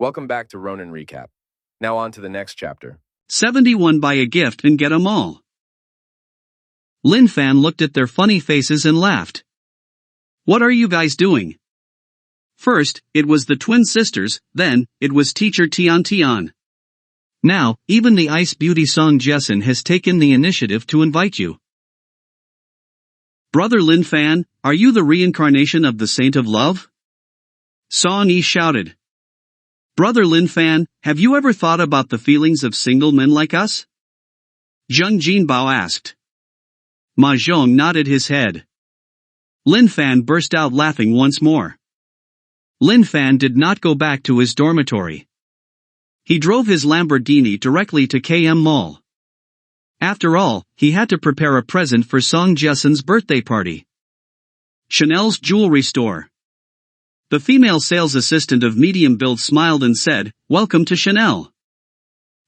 Welcome back to Ronin Recap. Now on to the next chapter. 71 Buy a gift and get 'em all. Lin Fan looked at their funny faces and laughed. What are you guys doing? First, it was the twin sisters, then, it was teacher Tian Tian. Now, even the Ice Beauty Song Jessin has taken the initiative to invite you. Brother Lin Fan, are you the reincarnation of the Saint of Love? Song Yi shouted. Brother Lin Fan, have you ever thought about the feelings of single men like us? Zheng Jinbao asked. Ma Zhong nodded his head. Lin Fan burst out laughing once more. Lin Fan did not go back to his dormitory. He drove his Lamborghini directly to KM Mall. After all, he had to prepare a present for Song Jessin's birthday party. Chanel's jewelry store. The female sales assistant of medium build smiled and said, Welcome to Chanel.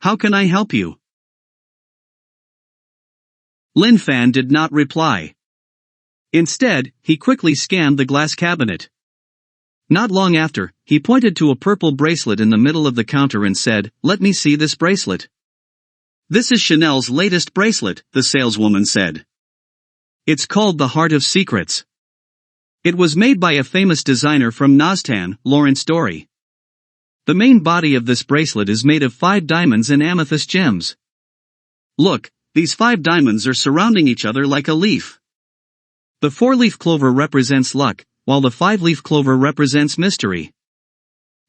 How can I help you? Lin Fan did not reply. Instead, he quickly scanned the glass cabinet. Not long after, he pointed to a purple bracelet in the middle of the counter and said, Let me see this bracelet. This is Chanel's latest bracelet, the saleswoman said. It's called the Heart of Secrets. It was made by a famous designer from Naztan, Lawrence Dory. The main body of this bracelet is made of 5 diamonds and amethyst gems. Look, these 5 diamonds are surrounding each other like a leaf. The 4-leaf clover represents luck, while the 5-leaf clover represents mystery.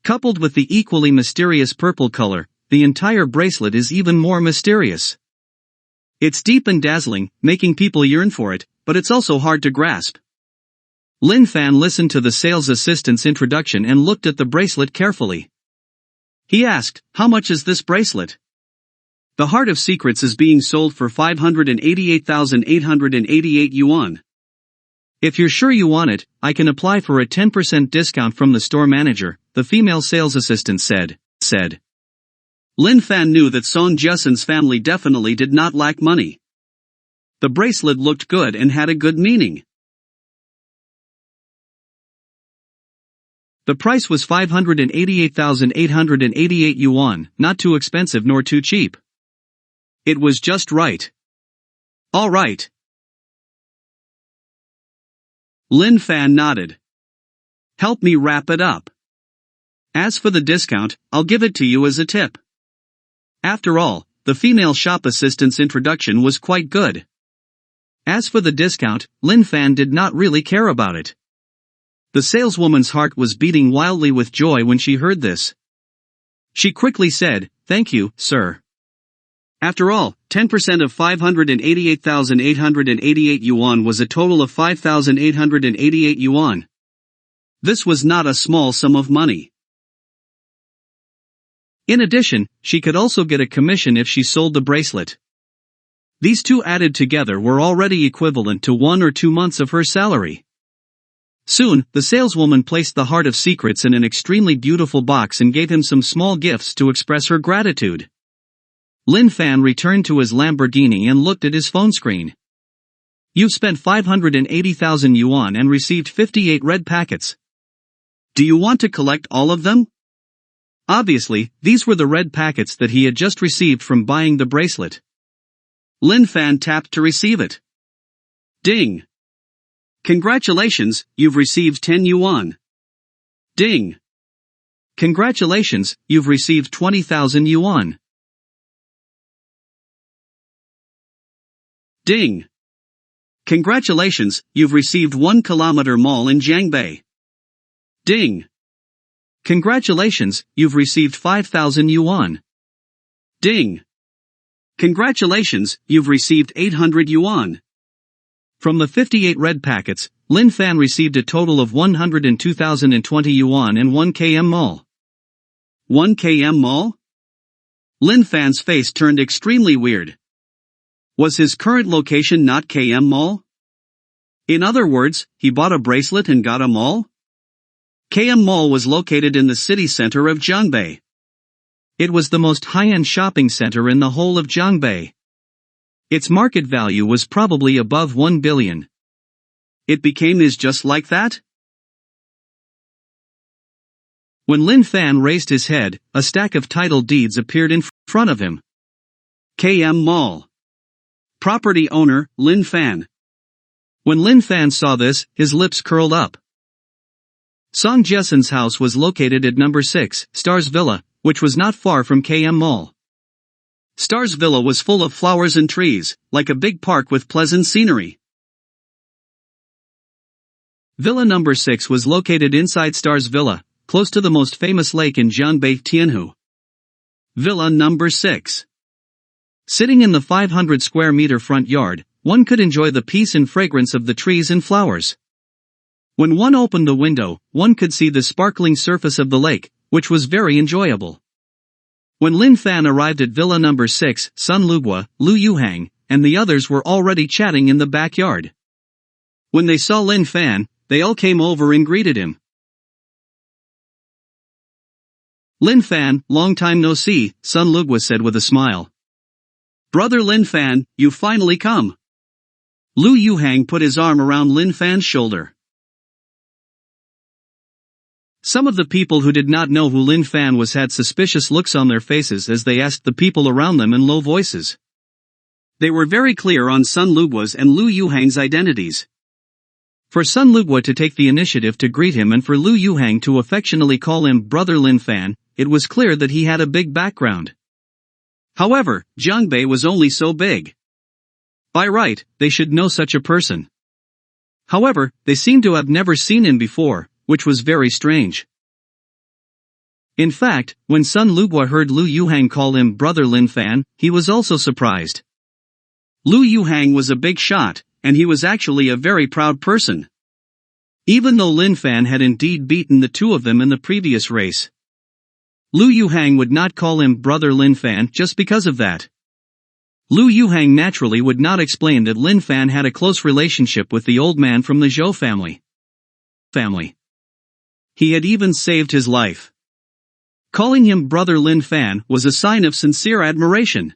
Coupled with the equally mysterious purple color, the entire bracelet is even more mysterious. It's deep and dazzling, making people yearn for it, but it's also hard to grasp. Lin Fan listened to the sales assistant's introduction and looked at the bracelet carefully. He asked, How much is this bracelet? The Heart of Secrets is being sold for 588,888 yuan. If you're sure you want it, I can apply for a 10% discount from the store manager, the female sales assistant said. Lin Fan knew that Song Jessin's family definitely did not lack money. The bracelet looked good and had a good meaning. The price was 588,888 yuan, not too expensive nor too cheap. It was just right. All right. Lin Fan nodded. Help me wrap it up. As for the discount, I'll give it to you as a tip. After all, the female shop assistant's introduction was quite good. As for the discount, Lin Fan did not really care about it. The saleswoman's heart was beating wildly with joy when she heard this. She quickly said, Thank you, sir. After all, 10% of 588,888 yuan was a total of 5,888 yuan. This was not a small sum of money. In addition, she could also get a commission if she sold the bracelet. These two added together were already equivalent to 1 or 2 months of her salary. Soon, the saleswoman placed the Heart of Secrets in an extremely beautiful box and gave him some small gifts to express her gratitude. Lin Fan returned to his Lamborghini and looked at his phone screen. You've spent 580,000 yuan and received 58 red packets. Do you want to collect all of them? Obviously, these were the red packets that he had just received from buying the bracelet. Lin Fan tapped to receive it. Ding! Congratulations, you've received 10 yuan. Ding! Congratulations, you've received 20,000 yuan. Ding! Congratulations, you've received 1 kilometer mall in Jiangbei. Ding! Congratulations, you've received 5,000 yuan. Ding! Congratulations, you've received 800 yuan. From the 58 red packets, Lin Fan received a total of 102,020 yuan and 1 km mall. 1 km mall? Lin Fan's face turned extremely weird. Was his current location not KM Mall? In other words, he bought a bracelet and got a mall? KM Mall was located in the city center of Jiangbei. It was the most high-end shopping center in the whole of Jiangbei. Its market value was probably above 1 billion. It became his just like that? When Lin Fan raised his head, a stack of title deeds appeared in front of him. KM Mall. Property owner, Lin Fan. When Lin Fan saw this, his lips curled up. Song Jessen's house was located at number 6, Stars Villa, which was not far from KM Mall. Stars Villa was full of flowers and trees, like a big park with pleasant scenery. Villa number 6 was located inside Stars Villa, close to the most famous lake in Jianbei, Tianhu. Villa number 6. Sitting in the 500 square meter front yard, one could enjoy the peace and fragrance of the trees and flowers. When one opened the window, one could see the sparkling surface of the lake, which was very enjoyable. When Lin Fan arrived at Villa number 6, Sun Lugua, Lu Yuhang, and the others were already chatting in the backyard. When they saw Lin Fan, they all came over and greeted him. Lin Fan, long time no see, Sun Lugua said with a smile. Brother Lin Fan, you finally come. Lu Yuhang put his arm around Lin Fan's shoulder. Some of the people who did not know who Lin Fan was had suspicious looks on their faces as they asked the people around them in low voices. They were very clear on Sun Lugua's and Lu Yuhang's identities. For Sun Lugua to take the initiative to greet him and for Lu Yuhang to affectionately call him Brother Lin Fan, it was clear that he had a big background. However, Jianbei was only so big. By right, they should know such a person. However, they seemed to have never seen him before, which was very strange. In fact, when Sun Lugua heard Lu Yuhang call him Brother Lin Fan, he was also surprised. Lu Yuhang was a big shot, and he was actually a very proud person. Even though Lin Fan had indeed beaten the two of them in the previous race. Lu Yuhang would not call him Brother Lin Fan just because of that. Lu Yuhang naturally would not explain that Lin Fan had a close relationship with the old man from the Zhou family. He had even saved his life. Calling him Brother Lin Fan was a sign of sincere admiration.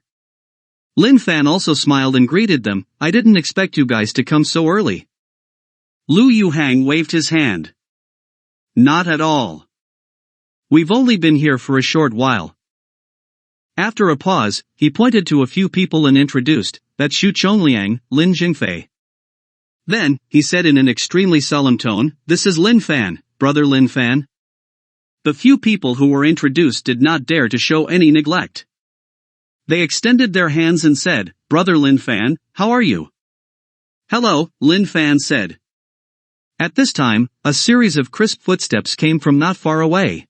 Lin Fan also smiled and greeted them. I didn't expect you guys to come so early. Lu Yuhang waved his hand. Not at all. We've only been here for a short while. After a pause, he pointed to a few people and introduced, that's Xu Chongliang, Lin Jingfei. Then, he said in an extremely solemn tone, this is Lin Fan, Brother Lin Fan. The few people who were introduced did not dare to show any neglect. They extended their hands and said, Brother Lin Fan, how are you? Hello, Lin Fan said. At this time, a series of crisp footsteps came from not far away.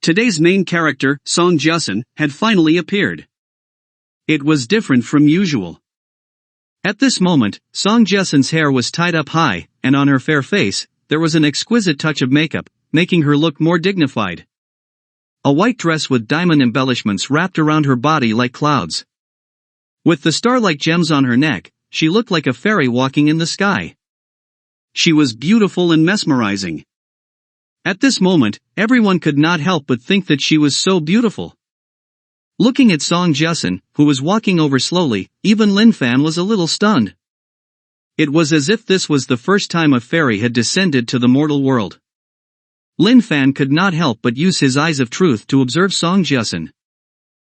Today's main character, Song Jessen, had finally appeared. It was different from usual. At this moment, Song Jessen's hair was tied up high, and on her fair face, there was an exquisite touch of makeup, making her look more dignified. A white dress with diamond embellishments wrapped around her body like clouds. With the star-like gems on her neck, she looked like a fairy walking in the sky. She was beautiful and mesmerizing. At this moment, everyone could not help but think that she was so beautiful. Looking at Song Jessen, who was walking over slowly, even Lin Fan was a little stunned. It was as if this was the first time a fairy had descended to the mortal world. Lin Fan could not help but use his eyes of truth to observe Song Jessen.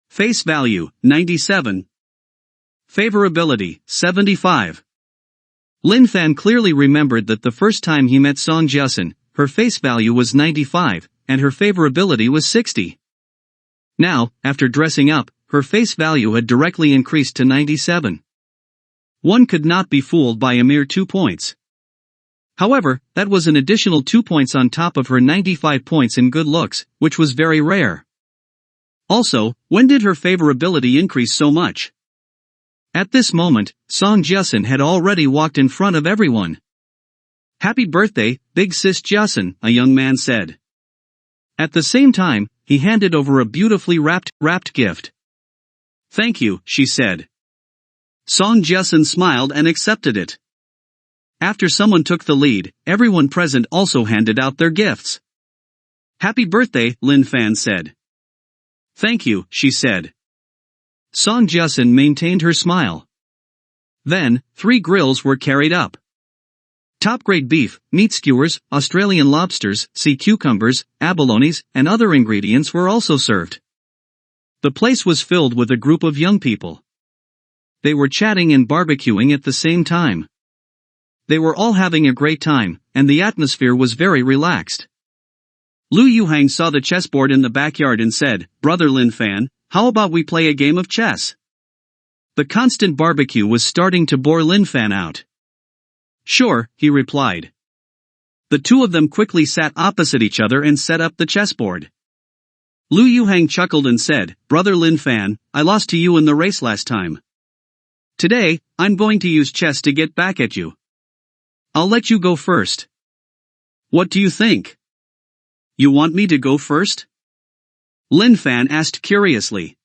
Face value, 97. Favorability, 75. Lin Fan clearly remembered that the first time he met Song Jessen, her face value was 95, and her favorability was 60. Now, after dressing up, her face value had directly increased to 97. One could not be fooled by a mere 2 points. However, that was an additional 2 points on top of her 95 points in good looks, which was very rare. Also, when did her favorability increase so much? At this moment, Song Jessen had already walked in front of everyone. Happy birthday, big sis Jessen, a young man said. At the same time, he handed over a beautifully wrapped gift. Thank you, she said. Song Jessen smiled and accepted it. After someone took the lead, everyone present also handed out their gifts. Happy birthday, Lin Fan said. Thank you, she said. Song Jessen maintained her smile. Then, 3 grills were carried up. Top-grade beef, meat skewers, Australian lobsters, sea cucumbers, abalones, and other ingredients were also served. The place was filled with a group of young people. They were chatting and barbecuing at the same time. They were all having a great time, and the atmosphere was very relaxed. Lu Yuhang saw the chessboard in the backyard and said, "Brother Lin Fan, how about we play a game of chess?" The constant barbecue was starting to bore Lin Fan out. "Sure," he replied. The two of them quickly sat opposite each other and set up the chessboard. Lu Yuhang chuckled and said, "Brother Lin Fan, I lost to you in the race last time. Today, I'm going to use chess to get back at you. I'll let you go first. What do you think?" "You want me to go first?" Lin Fan asked curiously.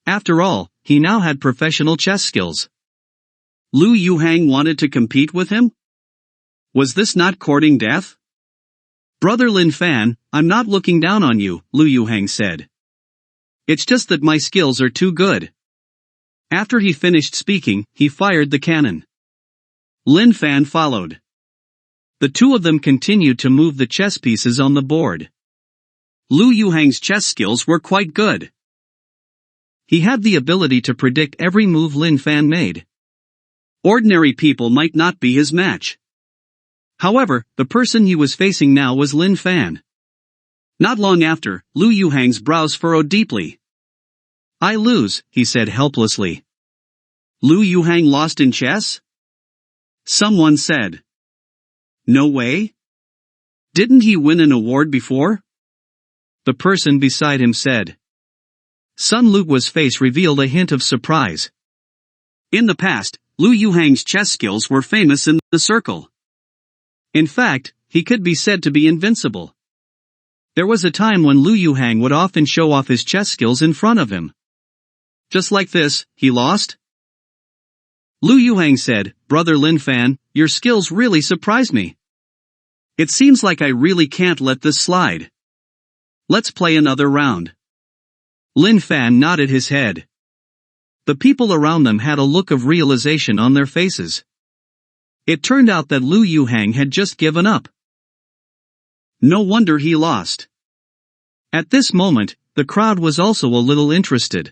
After all, he now had professional chess skills. Lu Yuhang wanted to compete with him? Was this not courting death? "Brother Lin Fan, I'm not looking down on you," Lu Yuhang said. "It's just that my skills are too good." After he finished speaking, he fired the cannon. Lin Fan followed. The two of them continued to move the chess pieces on the board. Lu Yuhang's chess skills were quite good. He had the ability to predict every move Lin Fan made. Ordinary people might not be his match. However, the person he was facing now was Lin Fan. Not long after, Lu Yuhang's brows furrowed deeply. "I lose," he said helplessly. "Lu Yuhang lost in chess?" Someone said. "No way? Didn't he win an award before?" The person beside him said. Sun Lugua's face revealed a hint of surprise. In the past, Lu Yuhang's chess skills were famous in the circle. In fact, he could be said to be invincible. There was a time when Lu Yuhang would often show off his chess skills in front of him. Just like this, he lost? Lu Yuhang said, "Brother Lin Fan, your skills really surprised me. It seems like I really can't let this slide. Let's play another round." Lin Fan nodded his head. The people around them had a look of realization on their faces. It turned out that Lu Yuhang had just given up. No wonder he lost. At this moment, the crowd was also a little interested.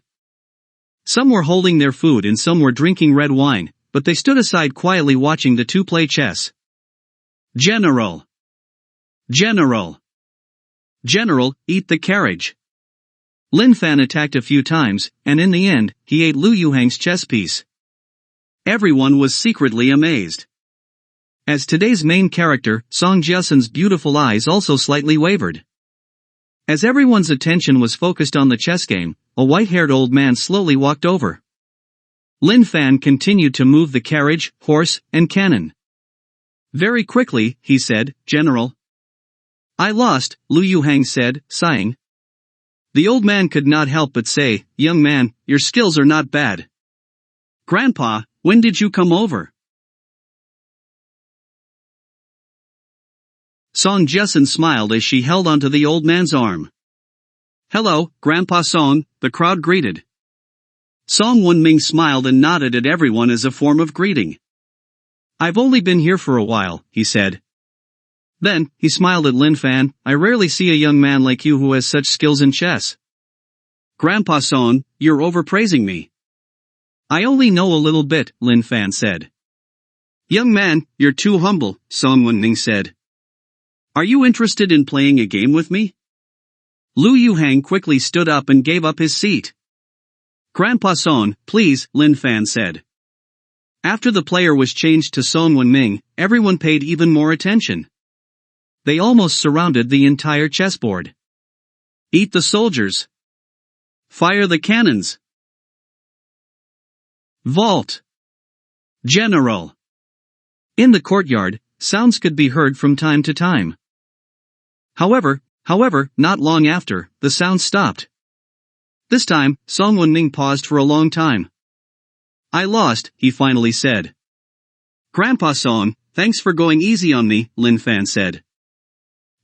Some were holding their food and some were drinking red wine, but they stood aside quietly watching the two play chess. "General! General! General, eat the carriage!" Lin Fan attacked a few times, and in the end, he ate Lu Yuhang's chess piece. Everyone was secretly amazed. As today's main character, Song Jiasen's beautiful eyes also slightly wavered. As everyone's attention was focused on the chess game, a white-haired old man slowly walked over. Lin Fan continued to move the carriage, horse, and cannon. Very quickly, he said, "General." "I lost," Lu Yuhang said, sighing. The old man could not help but say, "Young man, your skills are not bad." "Grandpa, when did you come over?" Song Jiasen smiled as she held onto the old man's arm. "Hello, Grandpa Song," the crowd greeted. Song Wenming smiled and nodded at everyone as a form of greeting. "I've only been here for a while," he said. Then, he smiled at Lin Fan. "I rarely see a young man like you who has such skills in chess." "Grandpa Song, you're overpraising me." "I only know a little bit," Lin Fan said. "Young man, you're too humble," Song Wenming said. "Are you interested in playing a game with me?" Lu Yuhang quickly stood up and gave up his seat. "Grandpa Song, please," Lin Fan said. After the player was changed to Song Wenming, everyone paid even more attention. They almost surrounded the entire chessboard. "Eat the soldiers. Fire the cannons. Vault. General." In the courtyard, sounds could be heard from time to time. However, not long after, the sound stopped. This time, Song Wenming paused for a long time. "I lost," he finally said. "Grandpa Song, thanks for going easy on me," Lin Fan said.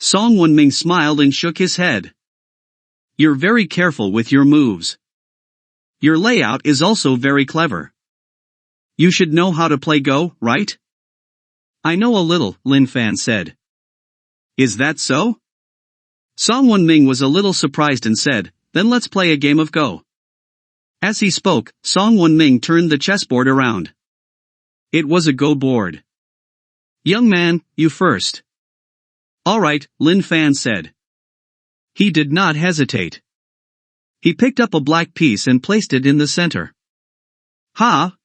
Song Wenming smiled and shook his head. "You're very careful with your moves. Your layout is also very clever. You should know how to play Go, right?" I know a little, Lin Fan said. Is that so? Song Won-ming was a little surprised and said, then let's play a game of Go. As he spoke, Song Won-ming turned the chessboard around. It was a Go board. Young man, you first. All right, Lin Fan said. He did not hesitate. He picked up a black piece and placed it in the center. Ha!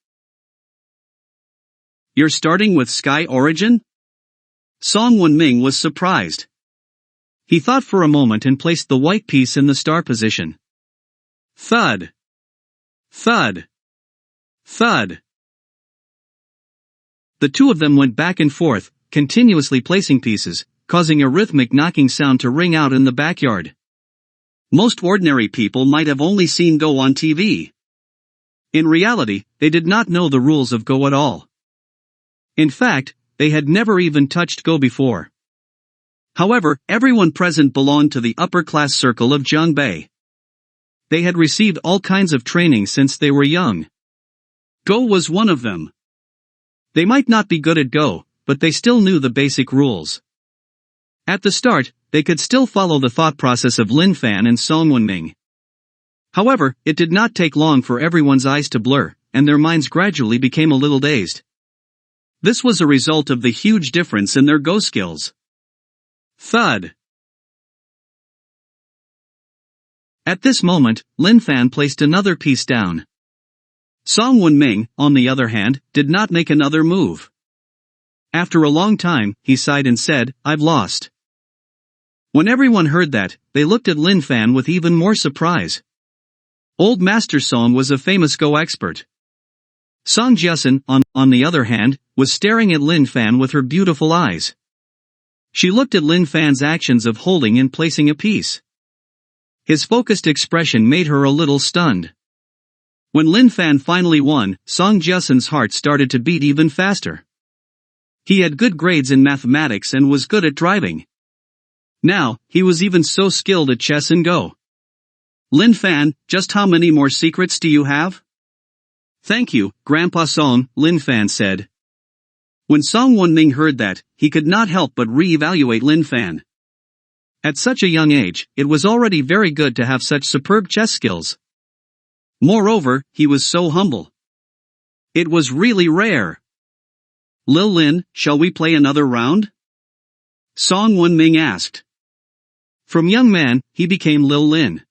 You're starting with Sky Origin? Song Won-ming was surprised. He thought for a moment and placed the white piece in the star position. Thud. Thud. Thud. The two of them went back and forth, continuously placing pieces, causing a rhythmic knocking sound to ring out in the backyard. Most ordinary people might have only seen Go on TV. In reality, they did not know the rules of Go at all. In fact, they had never even touched Go before. However, everyone present belonged to the upper-class circle of Jiangbei. They had received all kinds of training since they were young. Go was one of them. They might not be good at Go, but they still knew the basic rules. At the start, they could still follow the thought process of Lin Fan and Song Won-ming. However, it did not take long for everyone's eyes to blur, and their minds gradually became a little dazed. This was a result of the huge difference in their Go skills. Thud. At this moment, Lin Fan placed another piece down. Song Won-ming, on the other hand, did not make another move. After a long time, he sighed and said, I've lost. When everyone heard that, they looked at Lin Fan with even more surprise. Old Master Song was a famous Go expert. Song Jiasun, on the other hand, was staring at Lin Fan with her beautiful eyes. She looked at Lin Fan's actions of holding and placing a piece. His focused expression made her a little stunned. When Lin Fan finally won, Song Jiasun's heart started to beat even faster. He had good grades in mathematics and was good at driving. Now, he was even so skilled at chess and Go. Lin Fan, just how many more secrets do you have? Thank you, Grandpa Song, Lin Fan said. When Song Won-ming heard that, he could not help but re-evaluate Lin Fan. At such a young age, it was already very good to have such superb chess skills. Moreover, he was so humble. It was really rare. Lil Lin, shall we play another round? Song Won-ming asked. From young man, he became Lil Lin.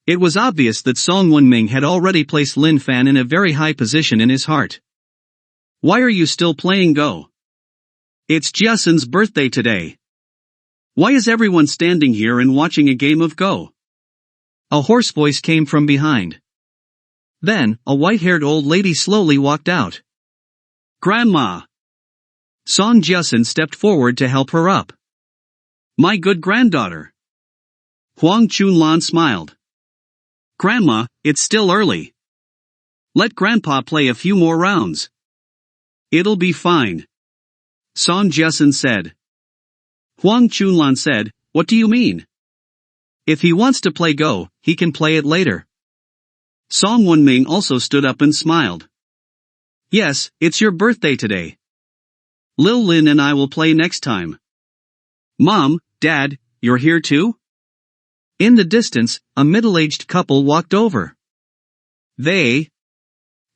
It was obvious that Song Won-ming had already placed Lin Fan in a very high position in his heart. Why are you still playing Go? It's Jiasun's birthday today. Why is everyone standing here and watching a game of Go? A hoarse voice came from behind. Then, a white-haired old lady slowly walked out. Grandma! Song Jiasun stepped forward to help her up. My good granddaughter. Huang Chunlan smiled. Grandma, it's still early. Let Grandpa play a few more rounds. It'll be fine. Song Jiasun said. Huang Chunlan said, what do you mean? If he wants to play Go, he can play it later. Song Won-ming also stood up and smiled. Yes, it's your birthday today. Lil Lin and I will play next time. Mom, Dad, you're here too? In the distance, a middle-aged couple walked over. They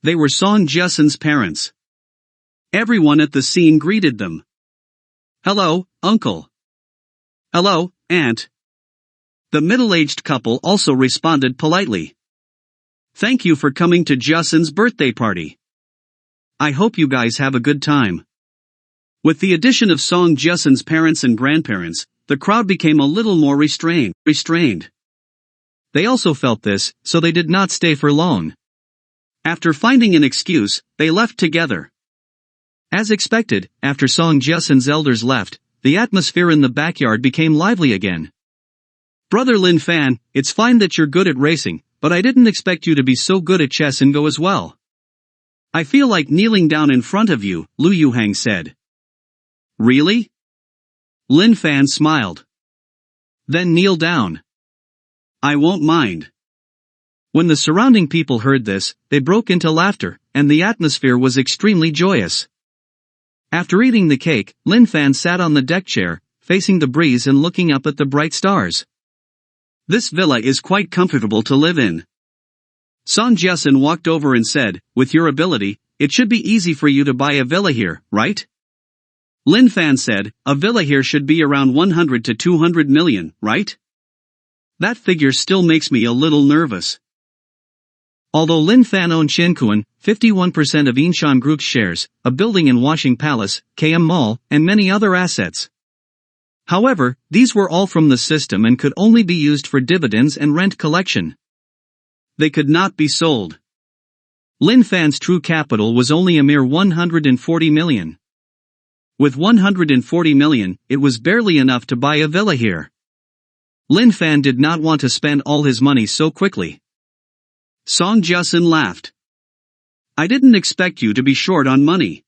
were Song Jiasun's parents. Everyone at the scene greeted them. Hello, Uncle. Hello, Aunt. The middle-aged couple also responded politely. Thank you for coming to Jiasun's birthday party. I hope you guys have a good time. With the addition of Song Jiasun's parents and grandparents, the crowd became a little more restrained. They also felt this, so they did not stay for long. After finding an excuse, they left together. As expected, after Song Jiasun's elders left, the atmosphere in the backyard became lively again. Brother Lin Fan, it's fine that you're good at racing, but I didn't expect you to be so good at chess and Go as well. I feel like kneeling down in front of you, Lu Yuhang said. Really? Lin Fan smiled. Then kneel down. I won't mind. When the surrounding people heard this, they broke into laughter, and the atmosphere was extremely joyous. After eating the cake, Lin Fan sat on the deck chair, facing the breeze and looking up at the bright stars. This villa is quite comfortable to live in. Song Jiasun walked over and said, with your ability, it should be easy for you to buy a villa here, right? Lin Fan said, a villa here should be around 100 to 200 million, right? That figure still makes me a little nervous. Although Lin Fan owned Shenkuan, 51% of Inshan Group's shares, a building in Washing Palace, KM Mall, and many other assets. However, these were all from the system and could only be used for dividends and rent collection. They could not be sold. Lin Fan's true capital was only a mere 140 million. With 140 million, it was barely enough to buy a villa here. Lin Fan did not want to spend all his money so quickly. Song Jiasun laughed. I didn't expect you to be short on money.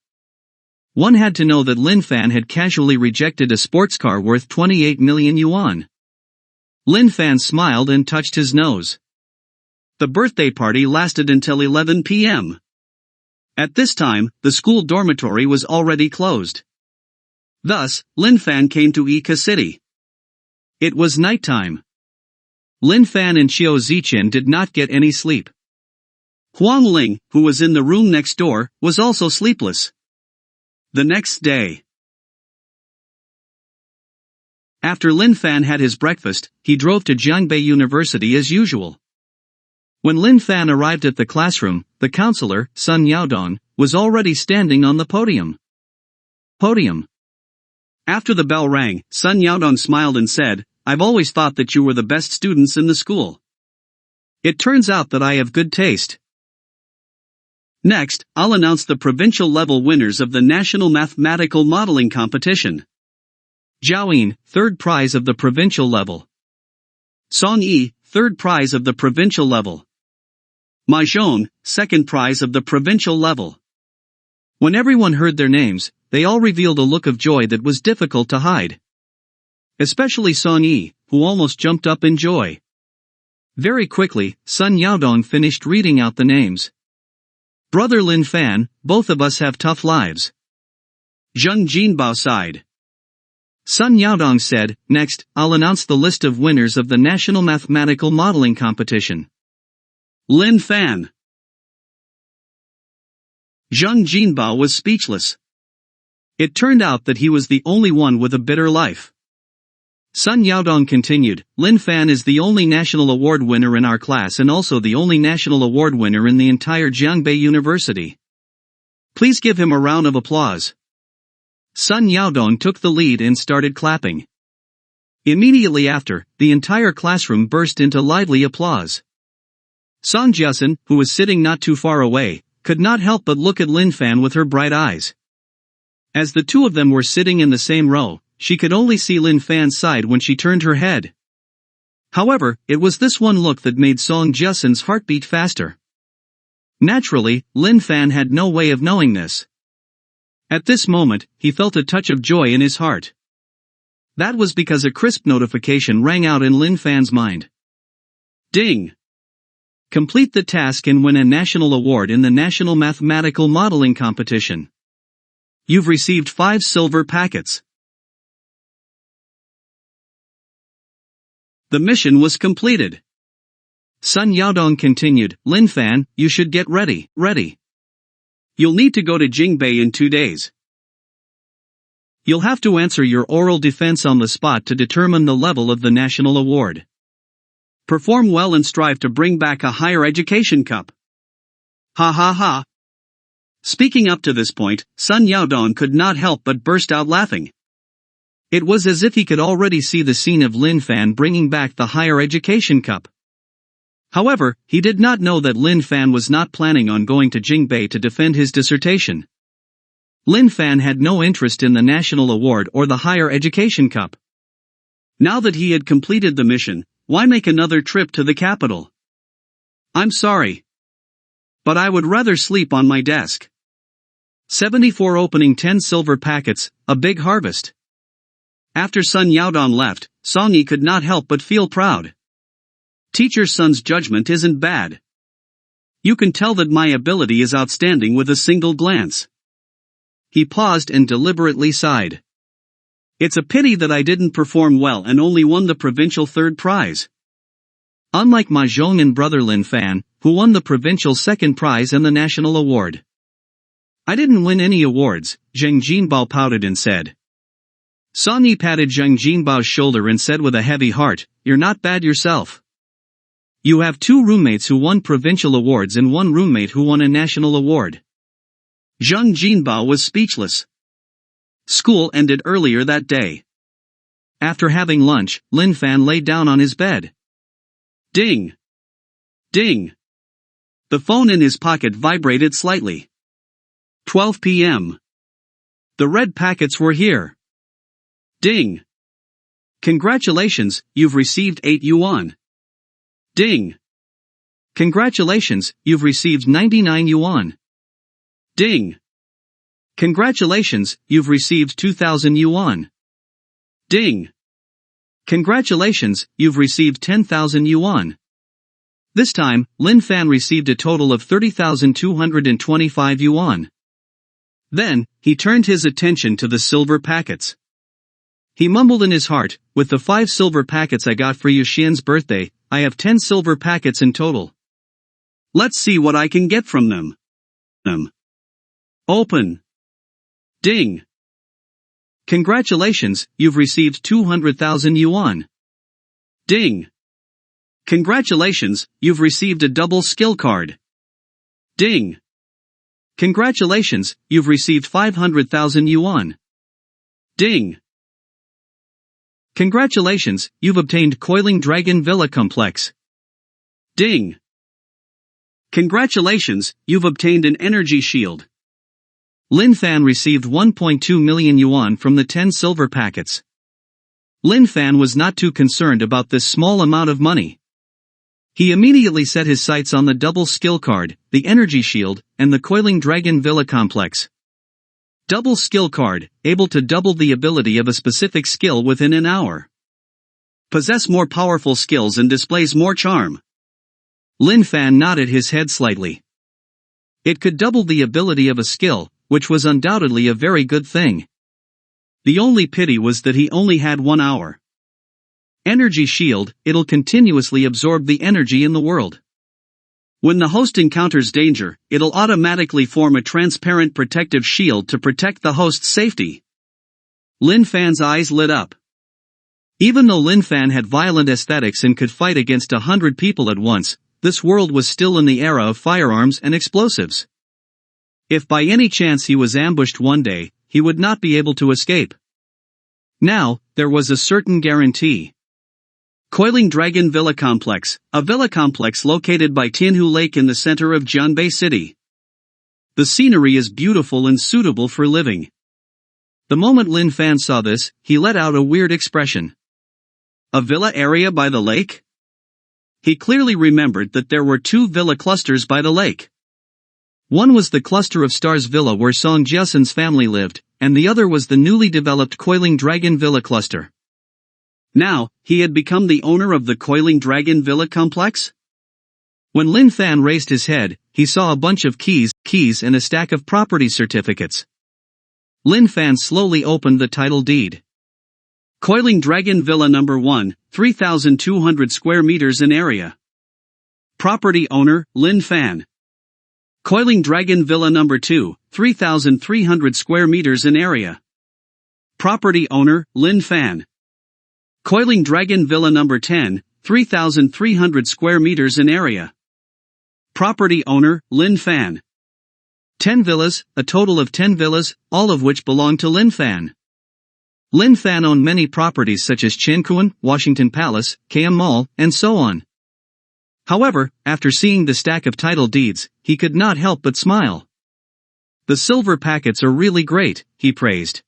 One had to know that Lin Fan had casually rejected a sports car worth 28 million yuan. Lin Fan smiled and touched his nose. The birthday party lasted until 11 p.m. At this time, the school dormitory was already closed. Thus, Lin Fan came to Ika City. It was nighttime. Lin Fan and Xiao Zichen did not get any sleep. Huang Ling, who was in the room next door, was also sleepless. The next day. After Lin Fan had his breakfast, he drove to Jiangbei University as usual. When Lin Fan arrived at the classroom, the counselor, Sun Yaodong, was already standing on the podium. After the bell rang, Sun Yaodong smiled and said, I've always thought that you were the best students in the school. It turns out that I have good taste. Next, I'll announce the provincial level winners of the National Mathematical Modeling Competition. Zhao Yin, third prize of the provincial level. Song Yi, third prize of the provincial level. Ma Zhong, second prize of the provincial level. When everyone heard their names, they all revealed a look of joy that was difficult to hide. Especially Song Yi, who almost jumped up in joy. Very quickly, Sun Yaodong finished reading out the names. Brother Lin Fan, both of us have tough lives. Zheng Jinbao sighed. Sun Yaodong said, next, I'll announce the list of winners of the National Mathematical Modeling Competition. Lin Fan. Zheng Jinbao was speechless. It turned out that he was the only one with a bitter life. Sun Yaodong continued, Lin Fan is the only national award winner in our class and also the only national award winner in the entire Jiangbei University. Please give him a round of applause. Sun Yaodong took the lead and started clapping. Immediately after, the entire classroom burst into lively applause. Song Jiasun, who was sitting not too far away, could not help but look at Lin Fan with her bright eyes. As the two of them were sitting in the same row, she could only see Lin Fan's side when she turned her head. However, it was this one look that made Song Jiasun's heart beat faster. Naturally, Lin Fan had no way of knowing this. At this moment, he felt a touch of joy in his heart. That was because a crisp notification rang out in Lin Fan's mind. Ding! Complete the task and win a national award in the National Mathematical Modeling Competition. You've received 5 silver packets. The mission was completed. Sun Yaodong continued, Lin Fan, you should get ready. You'll need to go to Jingbei in 2 days. You'll have to answer your oral defense on the spot to determine the level of the national award. Perform well and strive to bring back a higher education cup. Ha ha ha. Speaking up to this point, Sun Yaodong could not help but burst out laughing. It was as if he could already see the scene of Lin Fan bringing back the higher education cup. However, he did not know that Lin Fan was not planning on going to Jingbei to defend his dissertation. Lin Fan had no interest in the national award or the higher education cup. Now that he had completed the mission, why make another trip to the capital? I'm sorry. But I would rather sleep on my desk. 74 opening 10 silver packets, a big harvest. After Sun Yaodong left, Song Yi could not help but feel proud. Teacher Sun's judgment isn't bad. You can tell that my ability is outstanding with a single glance. he paused and deliberately sighed. It's a pity that I didn't perform well and only won the provincial third prize. Unlike Ma Zhong and brother Lin Fan, who won the provincial second prize and the national award. I didn't win any awards, Zheng Jinbao pouted and said. Song patted Zheng Jinbao's shoulder and said with a heavy heart, "You're not bad yourself. You have 2 roommates who won provincial awards and 1 roommate who won a national award." Zheng Jinbao was speechless. School ended earlier that day. After having lunch, Lin Fan lay down on his bed. Ding! Ding! The phone in his pocket vibrated slightly. 12 p.m. The red packets were here. Ding! Congratulations, you've received 8 yuan. Ding! Congratulations, you've received 99 yuan. Ding! Congratulations, you've received 2,000 yuan. Ding! Congratulations, you've received 10,000 yuan. This time, Lin Fan received a total of 30,225 yuan. Then, he turned his attention to the silver packets. He mumbled in his heart, with the 5 silver packets I got for Yuxian's birthday, I have 10 silver packets in total. Let's see what I can get from them. Open. Ding. Congratulations, you've received 200,000 yuan. Ding. Congratulations, you've received a double skill card. Ding. Congratulations, you've received 500,000 yuan. Ding. Congratulations, you've obtained Coiling Dragon Villa Complex. Ding. Congratulations, you've obtained an energy shield. Lin Fan received 1.2 million yuan from the 10 silver packets. Lin Fan was not too concerned about this small amount of money. He immediately set his sights on the double skill card, the energy shield, and the Coiling Dragon Villa Complex. Double skill card, able to double the ability of a specific skill within an hour. Possess more powerful skills and displays more charm. Lin Fan nodded his head slightly. It could double the ability of a skill, which was undoubtedly a very good thing. The only pity was that he only had 1 hour. Energy shield, it'll continuously absorb the energy in the world. When the host encounters danger, it'll automatically form a transparent protective shield to protect the host's safety. Lin Fan's eyes lit up. Even though Lin Fan had violent aesthetics and could fight against 100 people at once, this world was still in the era of firearms and explosives. If by any chance he was ambushed one day, he would not be able to escape. Now, there was a certain guarantee. Coiling Dragon Villa Complex, a villa complex located by Tianhu Lake in the center of Jianbei City. The scenery is beautiful and suitable for living. The moment Lin Fan saw this, he let out a weird expression. A villa area by the lake? He clearly remembered that there were 2 villa clusters by the lake. One was the cluster of Stars Villa where Song Jiasen's family lived, and the other was the newly developed Coiling Dragon Villa cluster. Now, he had become the owner of the Coiling Dragon Villa complex? When Lin Fan raised his head, he saw a bunch of keys and a stack of property certificates. Lin Fan slowly opened the title deed. Coiling Dragon Villa number 1, 3,200 square meters in area. Property owner, Lin Fan. Coiling Dragon Villa number 2, 3,300 square meters in area. Property owner, Lin Fan. Coiling Dragon Villa number 10, 3,300 square meters in area. Property owner, Lin Fan. 10 villas, a total of 10 villas, all of which belong to Lin Fan. Lin Fan owned many properties such as Chinkuan, Washington Palace, KM Mall, and so on. However, after seeing the stack of title deeds, he could not help but smile. The silver packets are really great, he praised.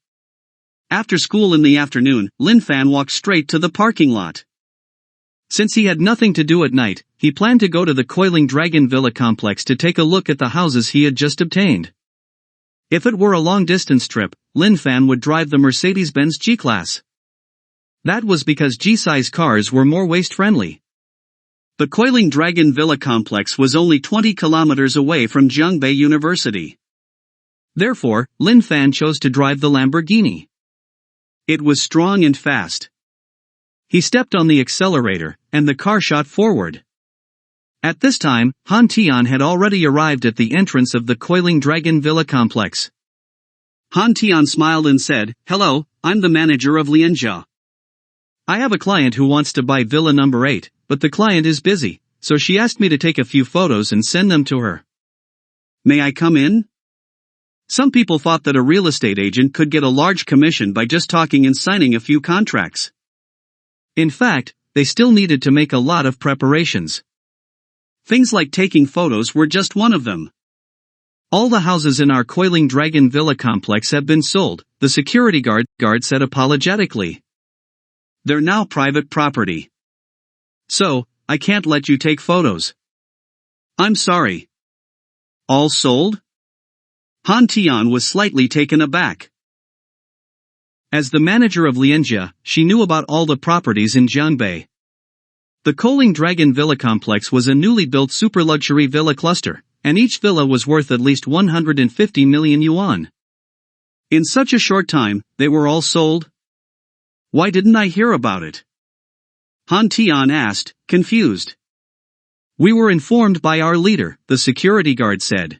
After school in the afternoon, Lin Fan walked straight to the parking lot. Since he had nothing to do at night, he planned to go to the Coiling Dragon Villa complex to take a look at the houses he had just obtained. If it were a long-distance trip, Lin Fan would drive the Mercedes-Benz G-Class. That was because G-size cars were more waste-friendly. The Coiling Dragon Villa complex was only 20 kilometers away from Jiangbei University. Therefore, Lin Fan chose to drive the Lamborghini. It was strong and fast. He stepped on the accelerator, and the car shot forward. At this time, Han Tian had already arrived at the entrance of the Coiling Dragon Villa complex. Han Tian smiled and said, "Hello, I'm the manager of Lianjia. I have a client who wants to buy Villa number 8, but the client is busy, so she asked me to take a few photos and send them to her. May I come in?" Some people thought that a real estate agent could get a large commission by just talking and signing a few contracts. In fact, they still needed to make a lot of preparations. Things like taking photos were just one of them. "All the houses in our Coiling Dragon Villa complex have been sold," the security guard said apologetically. "They're now private property. So, I can't let you take photos. I'm sorry." "All sold?" Han Tian was slightly taken aback. As the manager of Lianjia, she knew about all the properties in Jianbei. The Coiling Dragon Villa complex was a newly built super-luxury villa cluster, and each villa was worth at least 150 million yuan. In such a short time, they were all sold? Why didn't I hear about it? Han Tian asked, confused. "We were informed by our leader," the security guard said.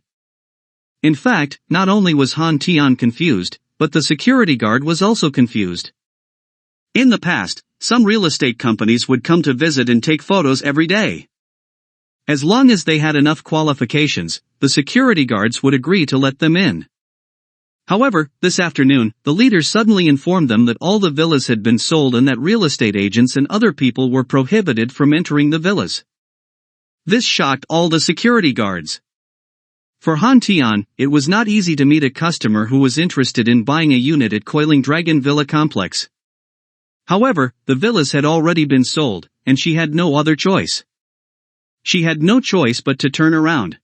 In fact, not only was Han Tian confused, but the security guard was also confused. In the past, some real estate companies would come to visit and take photos every day. As long as they had enough qualifications, the security guards would agree to let them in. However, this afternoon, the leader suddenly informed them that all the villas had been sold and that real estate agents and other people were prohibited from entering the villas. This shocked all the security guards. For Han Tian, it was not easy to meet a customer who was interested in buying a unit at Coiling Dragon Villa complex. However, the villas had already been sold, and she had no other choice. She had no choice but to turn around.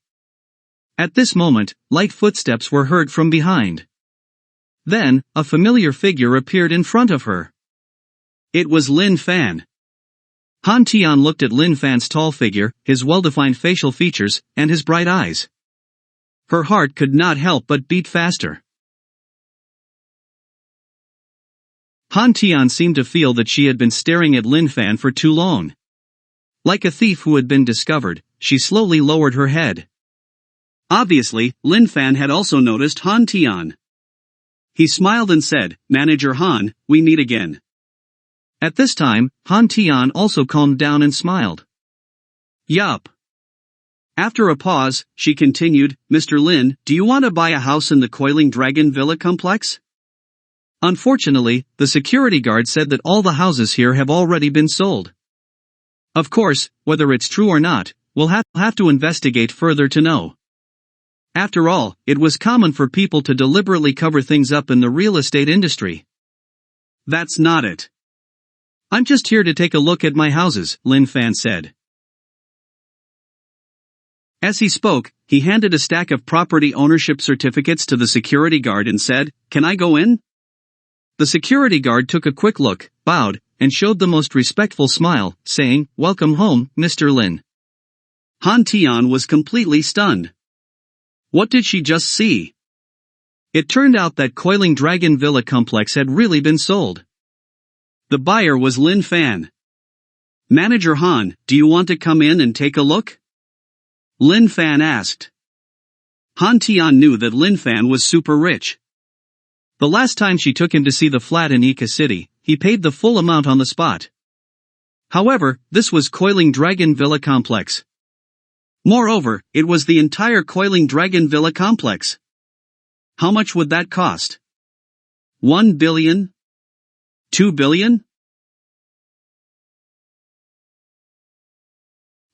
At this moment, light footsteps were heard from behind. Then, a familiar figure appeared in front of her. It was Lin Fan. Han Tian looked at Lin Fan's tall figure, his well-defined facial features, and his bright eyes. Her heart could not help but beat faster. Han Tian seemed to feel that she had been staring at Lin Fan for too long. Like a thief who had been discovered, she slowly lowered her head. Obviously, Lin Fan had also noticed Han Tian. He smiled and said, "Manager Han, we meet again." At this time, Han Tian also calmed down and smiled. "Yup." After a pause, she continued, "Mr. Lin, do you want to buy a house in the Coiling Dragon Villa complex?" Unfortunately, the security guard said that all the houses here have already been sold. Of course, whether it's true or not, we'll have to investigate further to know. After all, it was common for people to deliberately cover things up in the real estate industry. "That's not it. I'm just here to take a look at my houses," Lin Fan said. As he spoke, he handed a stack of property ownership certificates to the security guard and said, "Can I go in?" The security guard took a quick look, bowed, and showed the most respectful smile, saying, "Welcome home, Mr. Lin." Han Tian was completely stunned. What did she just see? It turned out that Coiling Dragon Villa complex had really been sold. The buyer was Lin Fan. "Manager Han, do you want to come in and take a look?" Lin Fan asked. Han Tian knew that Lin Fan was super rich. The last time she took him to see the flat in Ika City, he paid the full amount on the spot. However, this was Coiling Dragon Villa complex. Moreover, it was the entire Coiling Dragon Villa complex. How much would that cost? 1 billion? 2 billion?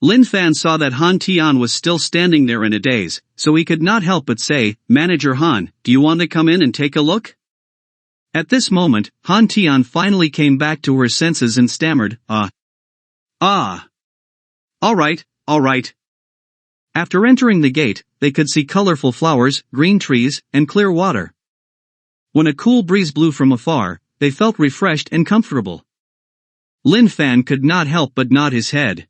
Lin Fan saw that Han Tian was still standing there in a daze, so he could not help but say, "Manager Han, do you want to come in and take a look?" At this moment, Han Tian finally came back to her senses and stammered, Alright. After entering the gate, they could see colorful flowers, green trees, and clear water. When a cool breeze blew from afar, they felt refreshed and comfortable. Lin Fan could not help but nod his head.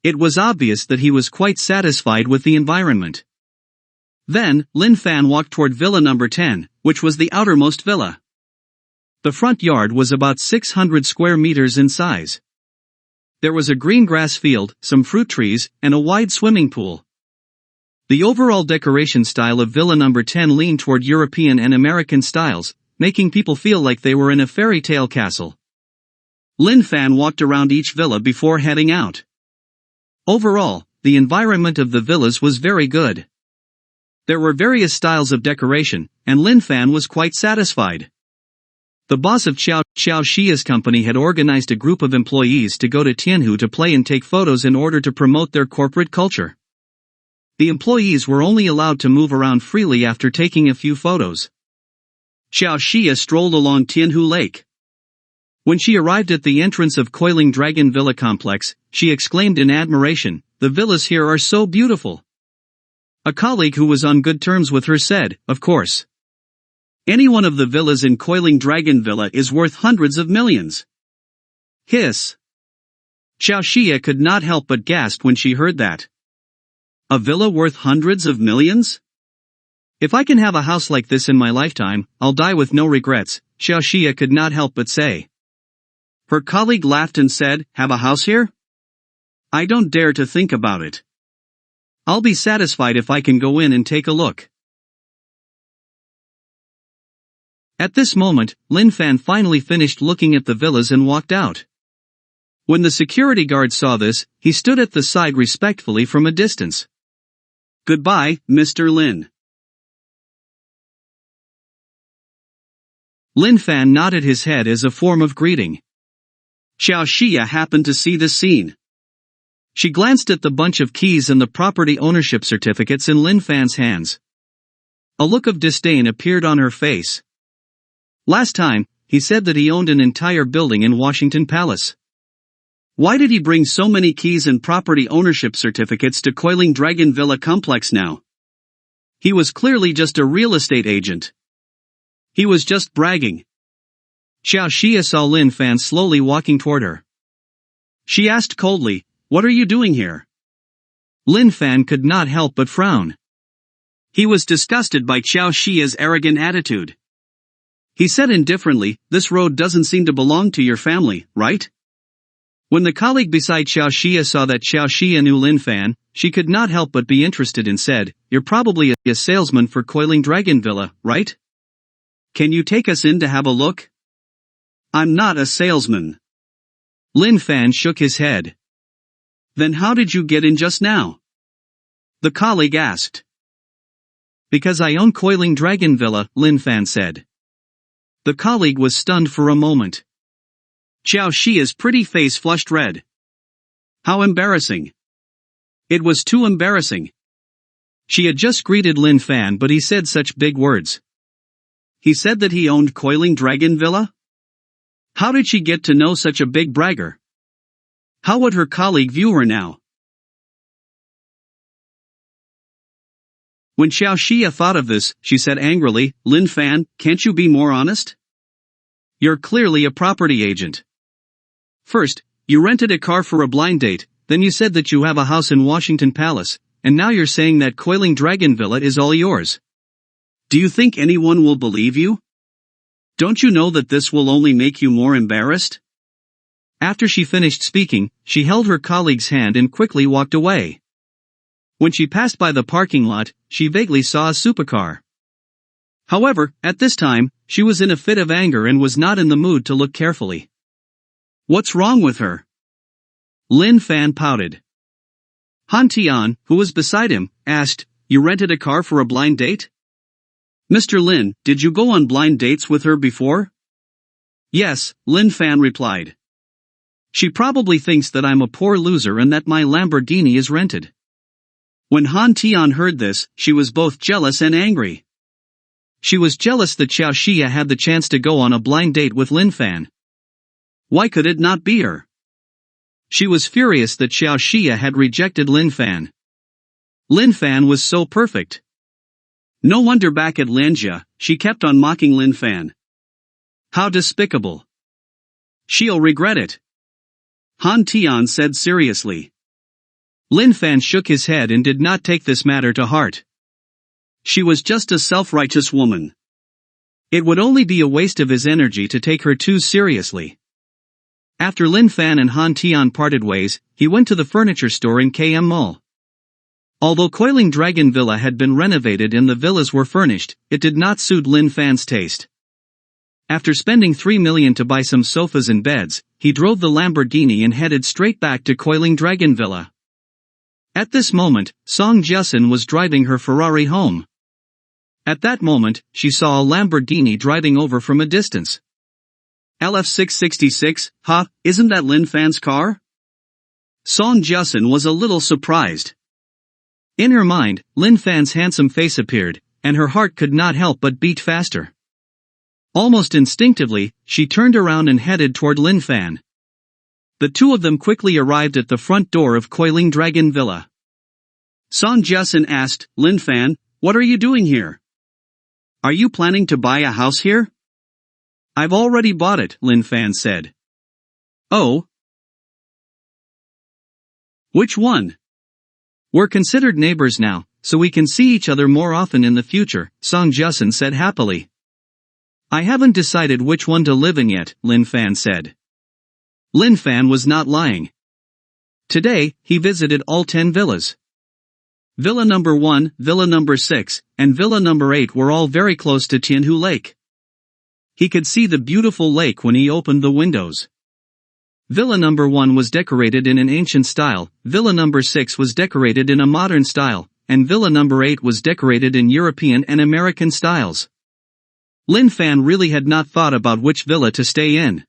It was obvious that he was quite satisfied with the environment. Then, Lin Fan walked toward villa number 10, which was the outermost villa. The front yard was about 600 square meters in size. There was a green grass field, some fruit trees, and a wide swimming pool. The overall decoration style of villa number 10 leaned toward European and American styles, making people feel like they were in a fairy tale castle. Lin Fan walked around each villa before heading out. Overall, the environment of the villas was very good. There were various styles of decoration, and Lin Fan was quite satisfied. The boss of Xiao Xia's company had organized a group of employees to go to Tianhu to play and take photos in order to promote their corporate culture. The employees were only allowed to move around freely after taking a few photos. Xiao Xia strolled along Tianhu Lake. When she arrived at the entrance of Coiling Dragon Villa Complex, she exclaimed in admiration, "The villas here are so beautiful." A colleague who was on good terms with her said, "Of course. Any one of the villas in Coiling Dragon Villa is worth hundreds of millions." Hiss. Xiao Xia could not help but gasp when she heard that. A villa worth hundreds of millions? If I can have a house like this in my lifetime, I'll die with no regrets, Xiao Xia could not help but say. Her colleague laughed and said, "Have a house here? I don't dare to think about it. I'll be satisfied if I can go in and take a look." At this moment, Lin Fan finally finished looking at the villas and walked out. When the security guard saw this, he stood at the side respectfully from a distance. "Goodbye, Mr. Lin." Lin Fan nodded his head as a form of greeting. Xiao Xia happened to see this scene. She glanced at the bunch of keys and the property ownership certificates in Lin Fan's hands. A look of disdain appeared on her face. Last time, he said that he owned an entire building in Washington Palace. Why did he bring so many keys and property ownership certificates to Coiling Dragon Villa Complex now? He was clearly just a real estate agent. He was just bragging. Xiao Xia saw Lin Fan slowly walking toward her. She asked coldly, "What are you doing here?" Lin Fan could not help but frown. He was disgusted by Xiao Xia's arrogant attitude. He said indifferently, "This road doesn't seem to belong to your family, right?" When the colleague beside Xiao Xia saw that Xiao Xia knew Lin Fan, she could not help but be interested and said, "You're probably a salesman for Coiling Dragon Villa, right? Can you take us in to have a look?" "I'm not a salesman." Lin Fan shook his head. "Then how did you get in just now?" the colleague asked. "Because I own Coiling Dragon Villa," Lin Fan said. The colleague was stunned for a moment. Xiao Xia's pretty face flushed red. How embarrassing. It was too embarrassing. She had just greeted Lin Fan, but he said such big words. He said that he owned Coiling Dragon Villa? How did she get to know such a big bragger? How would her colleague view her now? When Xiao Xia thought of this, she said angrily, "Lin Fan, can't you be more honest? You're clearly a property agent. First, you rented a car for a blind date, then you said that you have a house in Washington Palace, and now you're saying that Coiling Dragon Villa is all yours. Do you think anyone will believe you? Don't you know that this will only make you more embarrassed?" After she finished speaking, she held her colleague's hand and quickly walked away. When she passed by the parking lot, she vaguely saw a supercar. However, at this time, she was in a fit of anger and was not in the mood to look carefully. What's wrong with her? Lin Fan pouted. Han Tian, who was beside him, asked, "You rented a car for a blind date?" "Mr. Lin, did you go on blind dates with her before?" "Yes," Lin Fan replied. "She probably thinks that I'm a poor loser and that my Lamborghini is rented." When Han Tian heard this, she was both jealous and angry. She was jealous that Xiao Xia had the chance to go on a blind date with Lin Fan. Why could it not be her? She was furious that Xiao Xia had rejected Lin Fan. Lin Fan was so perfect. No wonder back at Lanjia, she kept on mocking Lin Fan. How despicable. She'll regret it. Han Tian said seriously. Lin Fan shook his head and did not take this matter to heart. She was just a self-righteous woman. It would only be a waste of his energy to take her too seriously. After Lin Fan and Han Tian parted ways, he went to the furniture store in KM Mall. Although Coiling Dragon Villa had been renovated and the villas were furnished, it did not suit Lin Fan's taste. After spending 3 million to buy some sofas and beds, he drove the Lamborghini and headed straight back to Coiling Dragon Villa. At this moment, Song Jusun was driving her Ferrari home. At that moment, she saw a Lamborghini driving over from a distance. LF666, huh, isn't that Lin Fan's car? Song Jusun was a little surprised. In her mind, Lin Fan's handsome face appeared, and her heart could not help but beat faster. Almost instinctively, she turned around and headed toward Lin Fan. The two of them quickly arrived at the front door of Coiling Dragon Villa. Song Jusun asked, Lin Fan, what are you doing here? Are you planning to buy a house here? I've already bought it, Lin Fan said. Oh? Which one? We're considered neighbors now, so we can see each other more often in the future, Song Jusun said happily. I haven't decided which one to live in yet, Lin Fan said. Lin Fan was not lying. Today, he visited all 10 villas. Villa number 1, Villa number 6, and Villa number 8 were all very close to Tianhu Lake. He could see the beautiful lake when he opened the windows. Villa number 1 was decorated in an ancient style, Villa number 6 was decorated in a modern style, and Villa number 8 was decorated in European and American styles. Lin Fan really had not thought about which villa to stay in.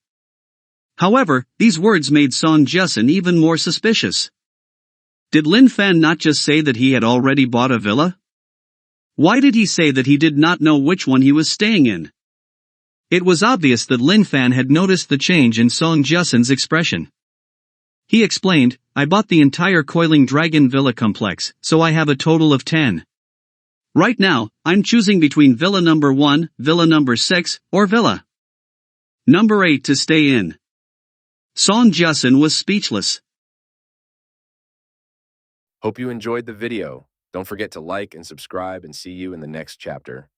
However, these words made Song Jusun even more suspicious. Did Lin Fan not just say that he had already bought a villa? Why did he say that he did not know which one he was staying in? It was obvious that Lin Fan had noticed the change in Song Jusun's expression. He explained, I bought the entire Coiling Dragon Villa complex, so I have a total of 10. Right now, I'm choosing between Villa number 1, Villa number 6, or Villa number 8 to stay in. Song Jusun was speechless. Hope you enjoyed the video. Don't forget to like and subscribe and see you in the next chapter.